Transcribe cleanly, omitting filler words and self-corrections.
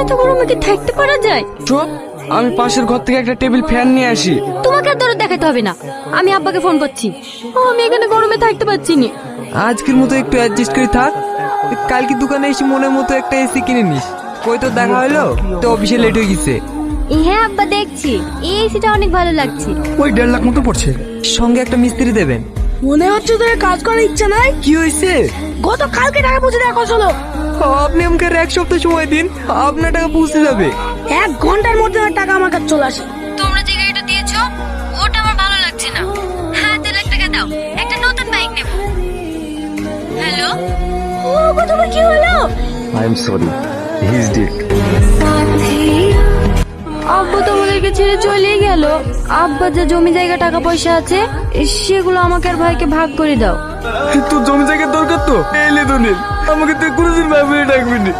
এত গরমে কি থাকতে পারা যায়? চুপ, আমি পাশের ঘর থেকে একটা টেবিল ফ্যান নিয়ে আসি। তোমাকে আর দরদ দেখাতে হবে না, আমি আব্বাকে ফোন করছি। আমি এখানে গরমে থাকতে পারছি না। আজকের মতো একটু অ্যাডজাস্ট করে থাক, কালকে দোকানে এসে মনের মতো একটা এসি কিনে নিস। কই তো দেখা হলো তো অফিসে লেট হয়ে গেছে। হ্যাঁ আব্বা, দেখছি এই এসিটা অনেক ভালো লাগছে। ওই 1.5 লাখ মতো পড়ছে। সঙ্গে একটা মিস্ত্রি দেবেন। মনে হচ্ছে তোর কাজ করার ইচ্ছা নাই। কি হয়েছে? গত কালকে টাকা পৌঁছে দেওয়া কথা হলো। আপনি আমাকে আর 1 সপ্তাহ সময় দিন, আপনার টাকা পৌঁছে যাবে। 1 ঘন্টার মধ্যে আমার টাকা আমার কাছে চলে আসে। তোমরা যে গাড়িটা দিয়েছো ওটা আমার ভালো লাগছে না। হ্যাঁ 2 লাখ টাকা দাও, একটা নতুন বাইক নেব। হ্যালো, ও তোমার কি হলো? I am sorry, he is dead. আব্বু তো আমাদেরকে ছেড়ে চলে গেল। আব্বা যে জমি জায়গা টাকা পয়সা আছে সেগুলো আমাকে আর ভাইকে ভাগ করে দাও। তোর জমি জায়গার দরকার তো এলে তো নীল, আমাকে তুই কোনোদিন ভাই বলে ডাকবি না।